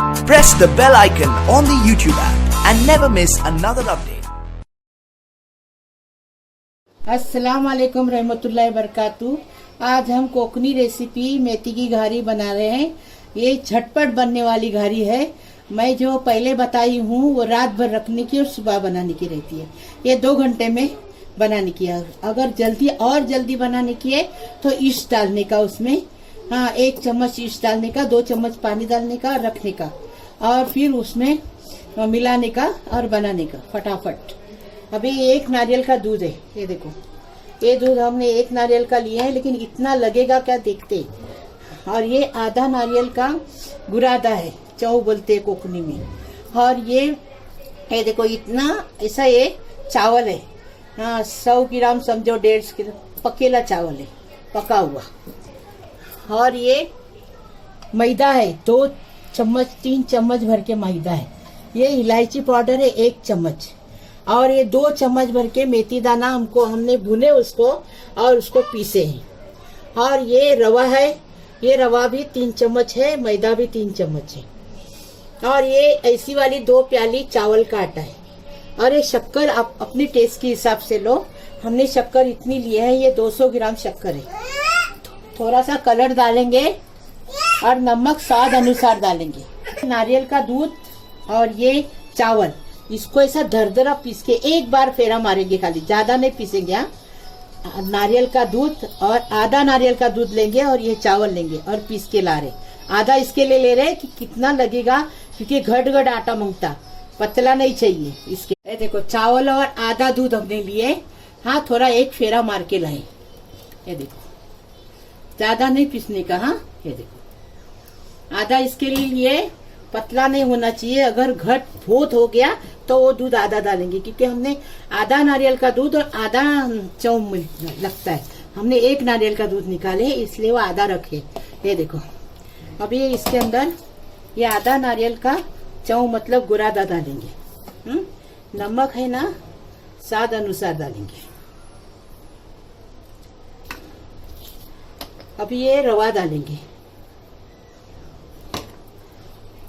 Press the bell icon on the YouTube app and never miss another update. अस्सलाम वालेकुम रहमतुल्लाहि बरकातू। आज हम कोकनी रेसिपी मेथी की घारी बना रहे हैं। ये झटपट बनने वाली घारी है। मैं जो पहले बताई हूँ वो रात भर रखने की और सुबह बनाने की रहती है। ये 2 घंटे में बनाने की है। अगर जल्दी बनाने की है तो ईस्ट डालने का उसमें, हाँ 1 चम्मच ईस्ट डालने का, 2 चम्मच पानी डालने का, रखने का और फिर उसमें मिलाने का और बनाने का फटाफट। अभी 1 नारियल का दूध है, ये देखो ये दूध हमने 1 नारियल का लिया है, लेकिन इतना लगेगा क्या देखते। और ये आधा नारियल का गुरादा है, चौ बोलते हैं कोकनी में। और ये देखो इतना ऐसा ये चावल है, हाँ 100 ग्राम समझो 150 किलो पकेला चावल है, पका हुआ। और ये मैदा है 2 चम्मच 3 चम्मच भर के मैदा है। ये इलायची पाउडर है 1 चम्मच। और ये 2 चम्मच भर के मेथी दाना हमने भुने उसको और उसको पीसे हैं। और ये रवा है, ये रवा भी 3 चम्मच है, मैदा भी 3 चम्मच है। और ये ऐसी वाली 2 प्याली चावल का आटा है। और ये शक्कर आप अपने टेस्ट के हिसाब से लो। हमने शक्कर इतनी ली है, ये 200 ग्राम शक्कर है। थोड़ा सा कलर डालेंगे और नमक स्वाद अनुसार डालेंगे। नारियल का दूध और ये चावल, इसको ऐसा दरदरा पीस के एक बार फेरा मारेंगे, खाली ज्यादा नहीं पीसेंगे। हाँ नारियल का दूध और आधा नारियल का दूध लेंगे और ये चावल लेंगे और पीस के ला रहे। आधा इसके लिए ले रहे कि कितना लगेगा, क्योंकि घट आटा मांगता, पतला नहीं चाहिए इसके। ये देखो चावल और आधा दूध हमने लिए, हाँ थोड़ा एक फेरा मार के लाए। ये देखो ज्यादा नहीं पीसने का। हाँ ये देखो आधा इसके लिए, पतला नहीं होना चाहिए। अगर घट बहुत हो गया तो वो दूध आधा डालेंगे, क्योंकि हमने आधा नारियल का दूध और आधा चौम लगता है। हमने 1 नारियल का दूध निकाले इसलिए वो आधा रखे। ये देखो अभी इसके अंदर ये आधा नारियल का चौ मतलब गुरादा डालेंगे। नमक है ना स्वाद अनुसार डालेंगे। अभी ये रवा डालेंगे।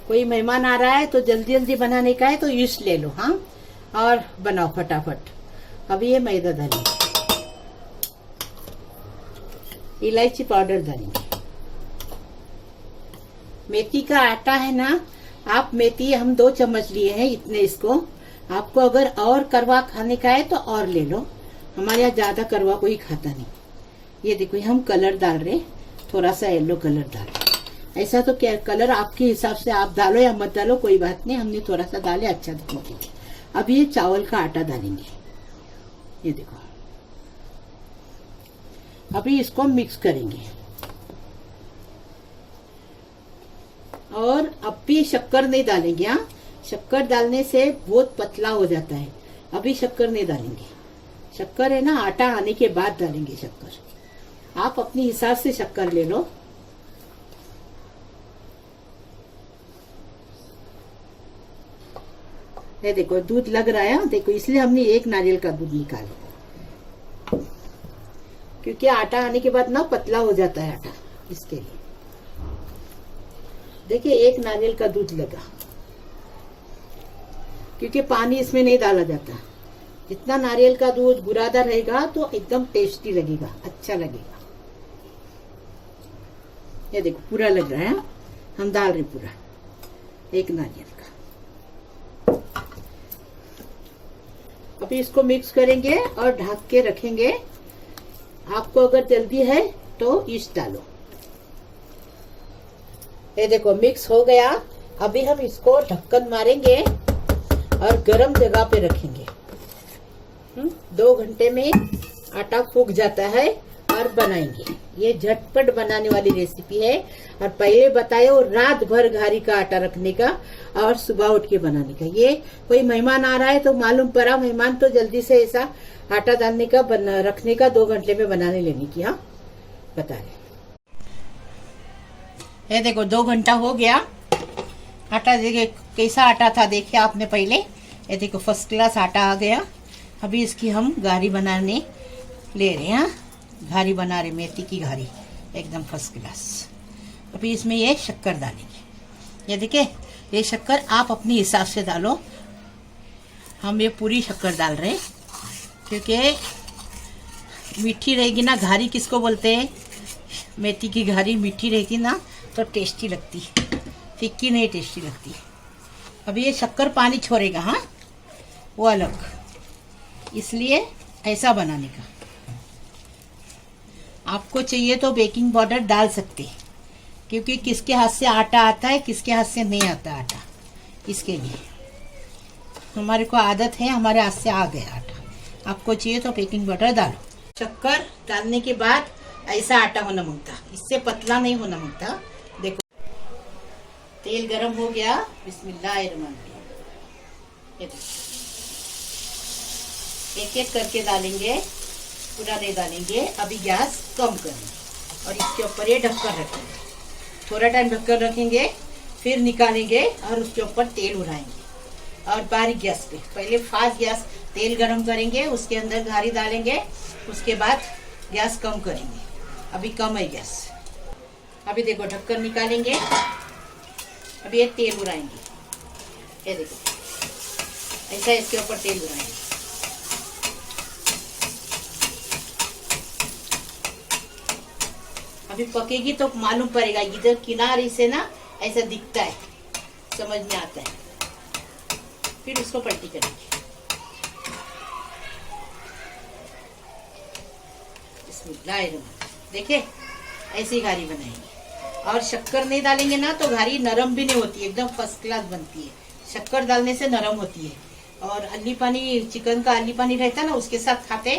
कोई मेहमान आ रहा है तो जल्दी बनाने का है तो ईस्ट ले लो, हाँ और बनाओ फटाफट। अभी ये मैदा डालेंगे, इलायची पाउडर डालेंगे। मेथी का आटा है ना, आप मेथी हम 2 चम्मच लिए हैं इतने इसको। आपको अगर और करवा खाने का है तो और ले लो, हमारे यहाँ ज्यादा करवा कोई खाता नहीं। ये देखो हम कलर डाल रहे, थोड़ा सा येलो कलर डाल रहे। ऐसा तो क्या कलर आपके हिसाब से आप डालो या मत डालो, कोई बात नहीं, हमने थोड़ा सा डाले अच्छा दिखने के लिए। अब ये चावल का आटा डालेंगे, ये देखो। अभी इसको मिक्स करेंगे और अब भी शक्कर नहीं डालेंगे। हाँ शक्कर डालने से बहुत पतला हो जाता है, अभी शक्कर नहीं डालेंगे। शक्कर है ना आटा आने के बाद डालेंगे शक्कर। आप अपने हिसाब से शक्कर ले लो। ये देखो दूध लग रहा है, देखो इसलिए हमने 1 नारियल का दूध निकाला, क्योंकि आटा आने के बाद ना पतला हो जाता है आटा, इसके लिए। देखिए 1 नारियल का दूध लगा, क्योंकि पानी इसमें नहीं डाला जाता। जितना नारियल का दूध बुरादा रहेगा तो एकदम टेस्टी लगेगा, अच्छा लगेगा। ये देखो पूरा लग रहा है, हम डाल रहे पूरा 1 नारियल का। अभी इसको मिक्स करेंगे और ढक के रखेंगे। आपको अगर जल्दी है तो ईस्ट डालो। ये देखो मिक्स हो गया। अभी हम इसको ढक्कन मारेंगे और गरम जगह पे रखेंगे। 2 घंटे में आटा फूक जाता है और बनाएंगे। ये झटपट बनाने वाली रेसिपी है। और पहले बताया वो रात भर घारी का आटा रखने का और सुबह उठ के बनाने का। ये कोई मेहमान आ रहा है तो मालूम पड़ा मेहमान तो जल्दी से ऐसा आटा डालने का रखने का 2 घंटे में बनाने लेने की। हाँ बता रहे। ये देखो 2 घंटा हो गया। आटा देखिए कैसा आटा था, देखिए आपने पहले। ये देखो फर्स्ट क्लास आटा आ गया। अभी इसकी हम घारी बनाने ले रहे हैं। घारी बना रहे, मेथी की घारी एकदम फर्स्ट क्लास। अभी इसमें ये शक्कर डालेंगे। ये देखिए ये शक्कर आप अपने हिसाब से डालो। हम ये पूरी शक्कर डाल रहे हैं क्योंकि मीठी रहेगी ना। घारी किसको बोलते हैं? मेथी की घारी मीठी रहेगी ना तो टेस्टी लगती, फिक्की नहीं टेस्टी लगती। अभी ये शक्कर पानी छोड़ेगा, हाँ, वो अलग, इसलिए ऐसा बनाने का। आपको चाहिए तो बेकिंग पाउडर डाल सकते हैं, क्योंकि किसके हाथ से आटा आता है, किसके हाथ से नहीं आता आटा। इसके लिए हमारे को आदत है, हमारे हाथ से आ गया आटा। आपको चाहिए तो बेकिंग पाउडर डालो। शक्कर डालने के बाद ऐसा आटा होना मांगता, इससे पतला नहीं होना मांगता। देखो तेल गरम हो गया, बिस्मिल्लाहिर्रहमानिर्रहीम। एक एक करके डालेंगे, पूरा नहीं डालेंगे। अभी गैस कम करेंगे और इसके ऊपर ये ढक्कन रखेंगे। थोड़ा टाइम ढक्कन रखेंगे, फिर निकालेंगे और उसके ऊपर तेल उड़ाएंगे और बारीक गैस पे। पहले फास्ट गैस, तेल गरम करेंगे, उसके अंदर घारी डालेंगे, उसके बाद गैस कम करेंगे। अभी कम है गैस। अभी देखो ढक्कन निकालेंगे, अभी ये तेल उड़ाएंगे। ये देखो ऐसा इसके ऊपर तेल उड़ाएंगे। अभी पकेगी तो मालूम पड़ेगा, इधर किनारे से ना ऐसा दिखता है, समझ में आता है। फिर उसको पलटी करेंगे। देखिए ऐसी घारी बनाएंगे। और शक्कर नहीं डालेंगे ना तो घारी नरम भी नहीं होती, एकदम फर्स्ट क्लास बनती है। शक्कर डालने से नरम होती है। और अल्ली पानी, चिकन का अल्ली पानी रहता है ना, उसके साथ खाते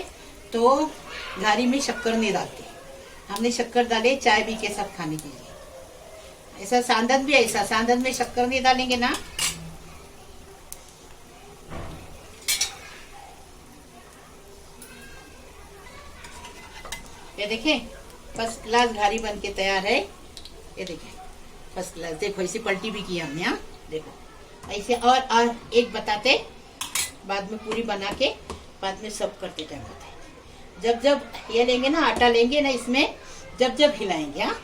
तो घारी में शक्कर नहीं डालते। हमने शक्कर डाले चाय भी के साथ खाने के लिए। ऐसा सांदन भी, ऐसा सांदन में शक्कर नहीं डालेंगे ना। ये देखें फर्स्ट क्लास घारी बन के तैयार है। ये देखें फर्स्ट क्लास। देखो इसे पलटी भी किया हमने, हाँ देखो ऐसे। और एक बताते, बाद में पूरी बना के बाद में सब करते टाइम बताए। जब जब ये लेंगे ना, आटा लेंगे ना, इसमें जब जब हिलाएंगे, हाँ।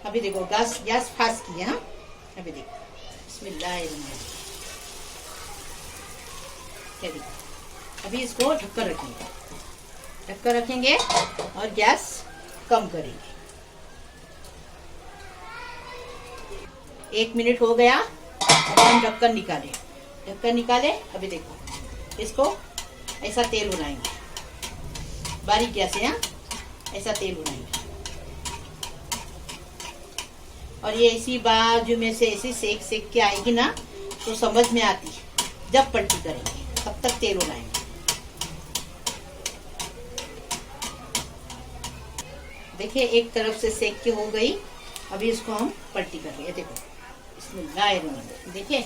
अभी देखो गैस फास्ट किया, हाँ। अभी देखो बिस्मिल्लाहिर्रहमानिर्रहीम। क्या देखो, अभी इसको ढक्कन रखेंगे, ढक्कन रखेंगे और गैस कम करेंगे। 1 मिनट हो गया। अब हम ढक्कन निकाले, ढक्कन निकाले। अभी देखो इसको ऐसा तेल उड़ाएंगे, बारीक गैस है, यहाँ ऐसा तेल उड़ाएंगे। और ये ऐसी बाजू में से ऐसी सेक सेक के आएगी ना तो समझ में आती है। जब पलटी करेंगे तब तक तेल उड़ाएंगे। देखिए एक तरफ से सेक के हो गई। अभी इसको हम पलटी कर रहे हैं। देखो इसमें देखिए,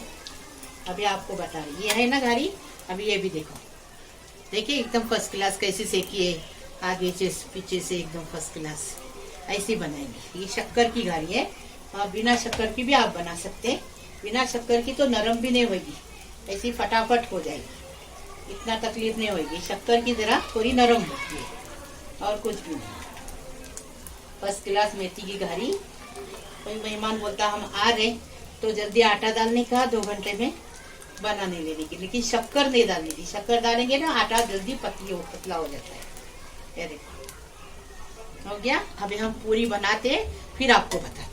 अभी आपको बता रही ये है ना घारी। अभी ये भी देखो, देखिए एकदम फर्स्ट क्लास कैसे सेकी है, आगे से पीछे से एकदम फर्स्ट क्लास। ऐसी बनाएंगे। ये शक्कर की घारी है और बिना शक्कर की भी आप बना सकते हैं। बिना शक्कर की तो नरम भी नहीं होगी, ऐसी फटाफट हो जाएगी, इतना तकलीफ नहीं होगी। शक्कर की जरा थोड़ी नरम होती है और कुछ भी नहीं। फर्स्ट क्लास मेथी की घारी। कोई मेहमान बोलता हम आ रहे तो जल्दी आटा डालने का, 2 घंटे में बनाने लेने की, लेकिन शक्कर नहीं डालनी थी। शक्कर डालेंगे ना आटा जल्दी पतला हो जाता है। ये देखो हो गया। अभी हम पूरी बनाते फिर आपको बताते।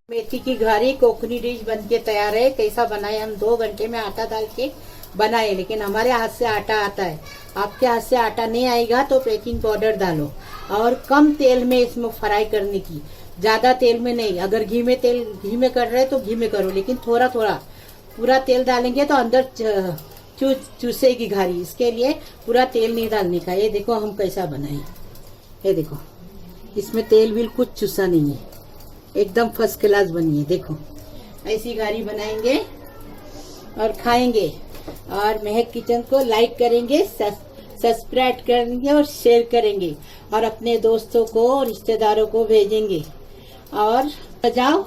मेथी की घारी कोकनी डिश बन के तैयार है। कैसा बनाए? हम 2 घंटे में आटा डाल के बनाए, लेकिन हमारे हाथ से आटा आता है। आपके हाथ से आटा नहीं आएगा तो बेकिंग पाउडर डालो और कम तेल में इसमें फ्राई करने की, ज्यादा तेल में नहीं। अगर घी में कर रहे तो घी में करो, लेकिन थोड़ा थोड़ा। पूरा तेल डालेंगे तो अंदर चूसेगी घारी, इसके लिए पूरा तेल नहीं डालने का। ये देखो हम कैसा बनाए। ये देखो इसमें तेल बिल्कुल चूसा नहीं है, एकदम फर्स्ट क्लास बनी है। देखो ऐसी घारी बनाएंगे और खाएंगे। और महक किचन को लाइक करेंगे, सब्सक्राइब करेंगे और शेयर करेंगे और अपने दोस्तों को, रिश्तेदारों को भेजेंगे। और जाओ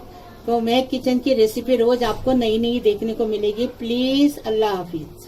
तो महक किचन की रेसिपी रोज आपको नई नई देखने को मिलेगी। प्लीज, अल्लाह हाफिज।